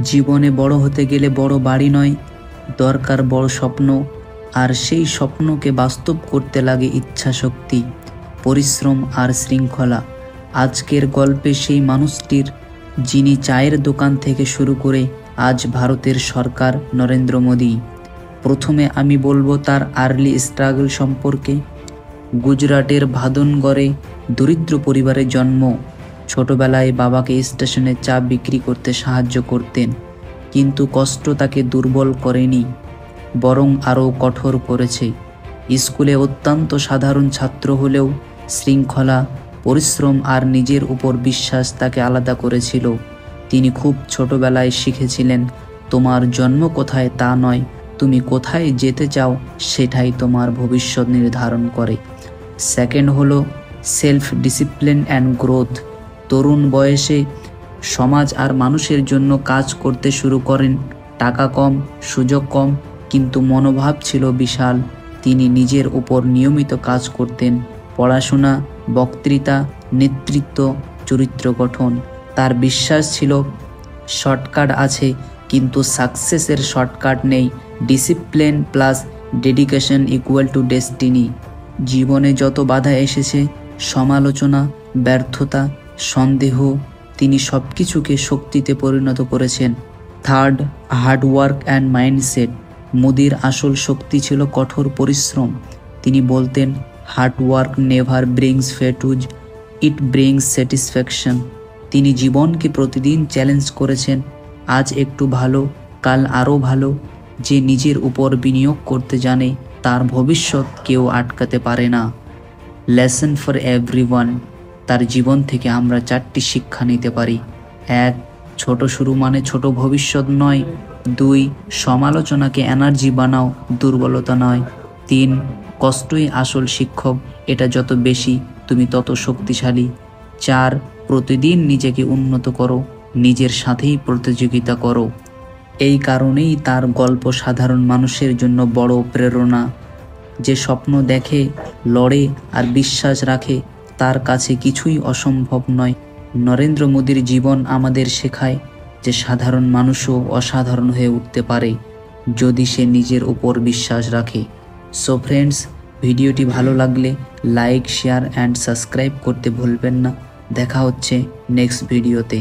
জীবনে বড় হতে গেলে বড় বাড়ি নয়, দরকার বড় স্বপ্ন। আর সেই স্বপ্নকে বাস্তব করতে লাগে ইচ্ছাশক্তি, পরিশ্রম আর শৃঙ্খলা। আজকের গল্পে সেই মানুষটির, যিনি চায়ের দোকান থেকে শুরু করে আজ ভারতের সরকার নরেন্দ্র মোদী। প্রথমে আমি বলবো তার আর্লি স্ট্রাগল সম্পর্কে। গুজরাটের ভাদনগরে দরিদ্র পরিবারে জন্ম। ছোটবেলায় বাবাকে স্টেশনে চা বিক্রি করতে সাহায্য করতেন, কিন্তু কষ্ট তাকে দুর্বল করেনি, বরং আরও কঠোর করেছে। স্কুলে অত্যন্ত সাধারণ ছাত্র হলেও শৃঙ্খলা, পরিশ্রম আর নিজের উপর বিশ্বাস তাকে আলাদা করেছিল। তিনি খুব ছোটবেলায় শিখেছিলেন, তোমার জন্ম কোথায় তা নয়, তুমি কোথায় যেতে চাও সেটাই তোমার ভবিষ্যৎ নির্ধারণ করে। সেকেন্ড হলো সেলফ ডিসিপ্লিন অ্যান্ড গ্রোথ। তরুণ বয়সে সমাজ আর মানুষের জন্য কাজ করতে শুরু করেন। টাকা কম, সুযোগ কম, কিন্তু মনোভাব ছিল বিশাল। তিনি নিজের উপর নিয়মিত কাজ করতেন, পড়াশোনা, বক্তৃতা, নেতৃত্ব, চরিত্র গঠন। তার বিশ্বাস ছিল শর্টকাট আছে, কিন্তু সাকসেসের শর্টকাট নেই। Discipline plus dedication equal to destiny. জীবনে যত বাধা এসেছে, সমালোচনা, ব্যর্থতা, সন্দেহ, তিনি সব কিছুকে শক্তিতে পরিণত করেছেন। Third, hard work and mindset. মোদির আসল শক্তি ছিল কঠোর পরিশ্রম। তিনি বলতেন, hard work never brings fatigue, it brings satisfaction. তিনি জীবনকে প্রতিদিন চ্যালেঞ্জ করেছেন, আজ একটু ভালো, কাল আরও ভালো। যে নিজের উপর বিনিয়োগ করতে জানে, তার ভবিষ্যৎ কেউ আটকাতে পারে না। Lesson for everyone. তার জীবন থেকে আমরা 4টি শিক্ষা নিতে পারি। 1. ছোট শুরু মানে ছোট ভবিষ্যৎ নয়। 2. সমালোচনাকে এনার্জি বানাও, দুর্বলতা নয়। 3. কষ্টই আসল শিক্ষক, এটা যত বেশি তুমি তত শক্তিশালী। 4. প্রতিদিন নিজেকে উন্নত করো, নিজের সাথেই প্রতিযোগিতা করো। এই কারণেই তার গল্প সাধারণ মানুষের জন্য বড় প্রেরণা। যে স্বপ্ন দেখে, লড়ে আর বিশ্বাস রাখে, তার কাছে কিছুই অসম্ভব নয়। নরেন্দ্র মোদীর জীবন আমাদের শেখায় যে সাধারণ মানুষও অসাধারণ হয়ে উঠতে পারে, যদি সে নিজের উপর বিশ্বাস রাখে। সো ফ্রেন্ডস, ভিডিওটি ভালো লাগলে লাইক, শেয়ার অ্যান্ড সাবস্ক্রাইব করতে ভুলবেন না। দেখা হচ্ছে নেক্সট ভিডিওতে।